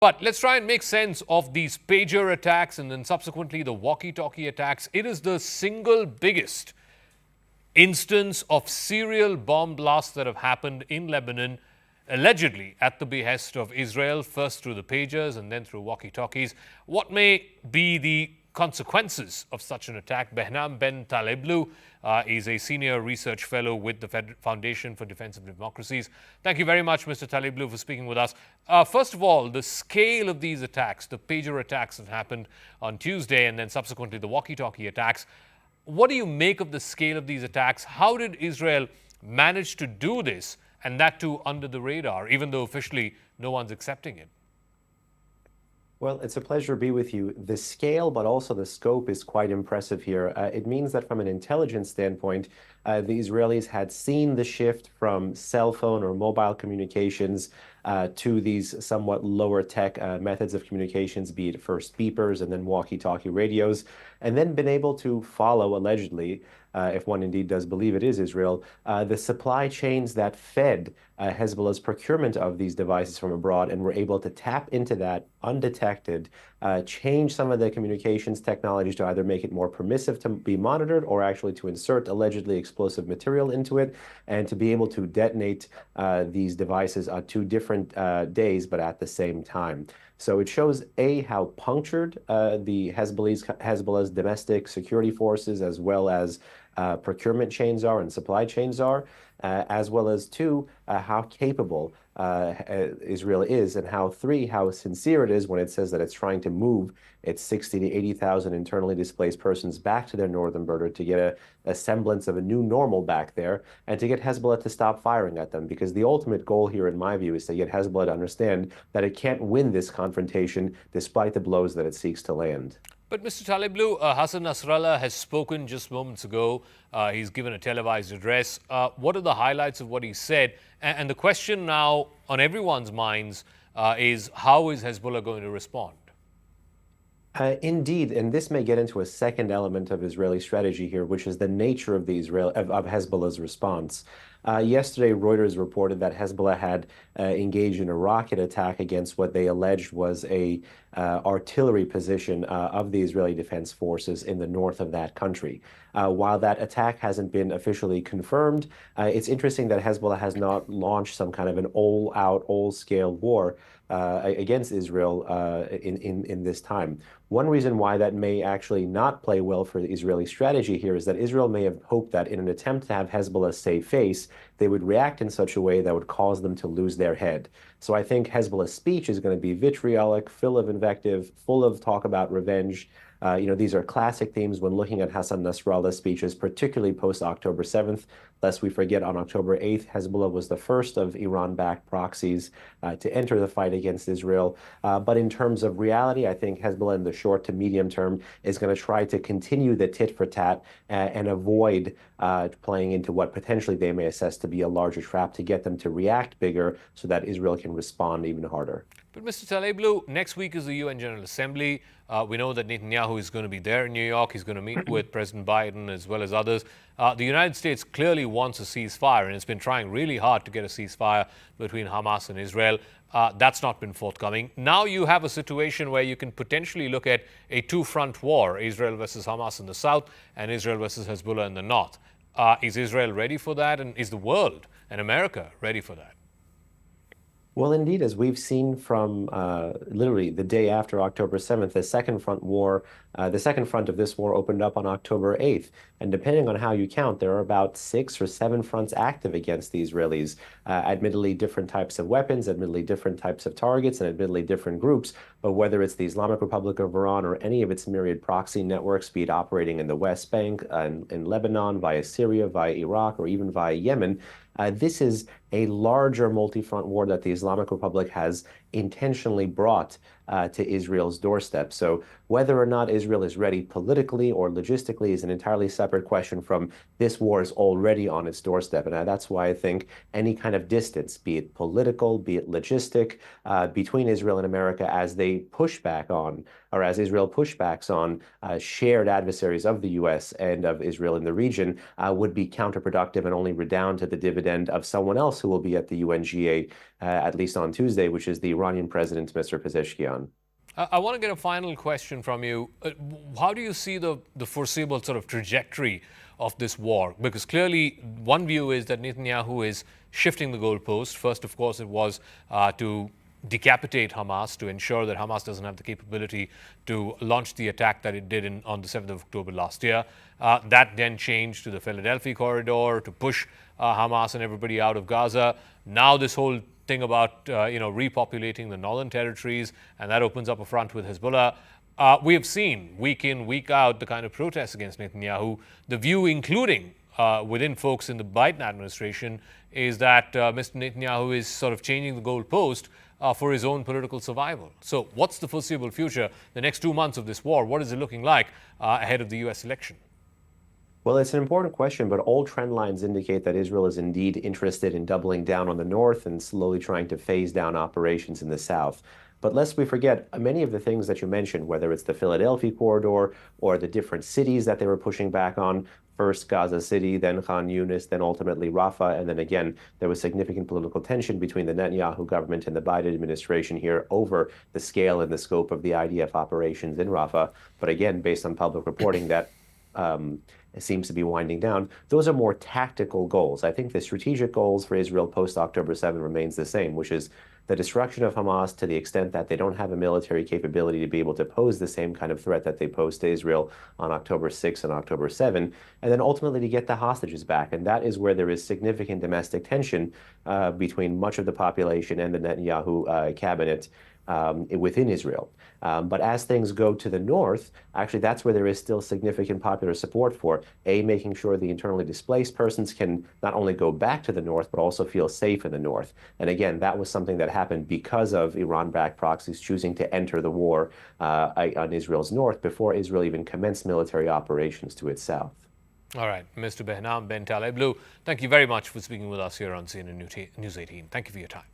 But let's try and make sense of these pager attacks and then subsequently the walkie-talkie attacks. It is the single biggest instance of serial bomb blasts that have happened in Lebanon, allegedly at the behest of Israel, first through the pagers and then through walkie-talkies. What may be the consequences of such an attack? Behnam Ben Taleblu is a senior research fellow with the Foundation for Defense of Democracies. Thank you very much, Mr. Taleblu, for speaking with us. First of all, the scale of these attacks, the pager attacks that happened on Tuesday and then subsequently the walkie-talkie attacks, what do you make of the scale of these attacks? How did Israel manage to do this, and that too under the radar, even though officially no one's accepting it? Well, it's a pleasure to be with you. The scale, but also the scope is quite impressive here. It means that from an intelligence standpoint, the Israelis had seen the shift from cell phone or mobile communications to these somewhat lower tech methods of communications, be it first beepers and then walkie-talkie radios, and then been able to follow, allegedly, if one indeed does believe it is Israel, the supply chains that fed Hezbollah's procurement of these devices from abroad, and were able to tap into that undetected, change some of the communications technologies to either make it more permissive to be monitored or actually to insert allegedly explosive material into it, and to be able to detonate these devices on two different days, but at the same time. So it shows, A, how punctured the Hezbollah's domestic security forces as well as procurement chains are and supply chains are, as well as two, how capable Israel is, and how three, how sincere it is when it says that it's trying to move its 60 to 80,000 internally displaced persons back to their northern border to get a semblance of a new normal back there, and to get Hezbollah to stop firing at them. Because the ultimate goal here, in my view, is to get Hezbollah to understand that it can't win this confrontation despite the blows that it seeks to land. But Mr. Taleblu, Hassan Nasrallah has spoken just moments ago. He's given a televised address. What are the highlights of what he said? And the question now on everyone's minds is, how is Hezbollah going to respond? Indeed, and this may get into a second element of Israeli strategy here, which is the nature of of Hezbollah's response. Yesterday, Reuters reported that Hezbollah had engaged in a rocket attack against what they alleged was a artillery position of the Israeli Defense Forces in the north of that country. While that attack hasn't been officially confirmed, it's interesting that Hezbollah has not launched some kind of an all-out, all-scale war against Israel in this time. One reason why that may actually not play well for the Israeli strategy here is that Israel may have hoped that in an attempt to have Hezbollah save face, they would react in such a way that would cause them to lose their head. So I think Hezbollah's speech is going to be vitriolic, full of invective, full of talk about revenge. These are classic themes when looking at Hassan Nasrallah's speeches, particularly post-October 7th. Lest we forget, on October 8th, Hezbollah was the first of Iran-backed proxies to enter the fight against Israel. But in terms of reality, I think Hezbollah in the short to medium term is going to try to continue the tit-for-tat and avoid playing into what potentially they may assess to be a larger trap to get them to react bigger so that Israel can respond even harder. But Mr. Taleblu, next week is the UN General Assembly. We know that Netanyahu is going to be there in New York. He's going to meet with President Biden as well as others. The United States clearly wants a ceasefire, and it's been trying really hard to get a ceasefire between Hamas and Israel. That's not been forthcoming. Now you have a situation where you can potentially look at a two-front war, Israel versus Hamas in the south and Israel versus Hezbollah in the north. Is Israel ready for that? And is the world and America ready for that? Well, indeed, as we've seen from literally the day after October 7th, the second front of this war opened up on October 8th. And depending on how you count, there are about 6 or 7 fronts active against the Israelis. Admittedly, different types of weapons, admittedly, different types of targets, and admittedly, different groups. But whether it's the Islamic Republic of Iran or any of its myriad proxy networks, be it operating in the West Bank, in Lebanon, via Syria, via Iraq, or even via Yemen, this is a larger multi-front war that the Islamic Republic has intentionally brought to Israel's doorstep. So whether or not Israel is ready politically or logistically is an entirely separate question from this war is already on its doorstep. And that's why I think any kind of distance, be it political, be it logistic, between Israel and America as they push back on, or as Israel pushbacks on shared adversaries of the U.S. and of Israel in the region, would be counterproductive and only redound to the dividend of someone else who will be at the UNGA, at least on Tuesday, which is the Iranian president, Mr. Pezeshkian. I want to get a final question from you. How do you see the foreseeable sort of trajectory of this war? Because clearly, one view is that Netanyahu is shifting the goalpost. First, of course, it was to decapitate Hamas, to ensure that Hamas doesn't have the capability to launch the attack that it did on the 7th of October last year. That then changed to the Philadelphia corridor to push Hamas and everybody out of Gaza. Now this whole thing about repopulating the northern territories, and that opens up a front with Hezbollah. We have seen week in, week out the kind of protests against Netanyahu. The view, including within folks in the Biden administration, is that Mr. Netanyahu is sort of changing the goalpost for his own political survival. So what's the foreseeable future, the next 2 months of this war? What is it looking like ahead of the U.S. election? Well, it's an important question, but all trend lines indicate that Israel is indeed interested in doubling down on the north and slowly trying to phase down operations in the south. But lest we forget, many of the things that you mentioned, whether it's the Philadelphia corridor or the different cities that they were pushing back on, first Gaza City, then Khan Yunis, then ultimately Rafah, and then again, there was significant political tension between the Netanyahu government and the Biden administration here over the scale and the scope of the IDF operations in Rafah. But again, based on public reporting, that it seems to be winding down. Those are more tactical goals. I think the strategic goals for Israel post-October 7 remains the same, which is the destruction of Hamas to the extent that they don't have a military capability to be able to pose the same kind of threat that they posed to Israel on October 6 and October 7, and then ultimately to get the hostages back. And that is where there is significant domestic tension between much of the population and the Netanyahu cabinet within Israel. But as things go to the north, actually that's where there is still significant popular support for, making sure the internally displaced persons can not only go back to the north, but also feel safe in the north. And again, that was something that happened because of Iran-backed proxies choosing to enter the war on Israel's north before Israel even commenced military operations to its south. All right, Mr. Behnam Ben Taleblu, thank you very much for speaking with us here on CNN News 18. Thank you for your time.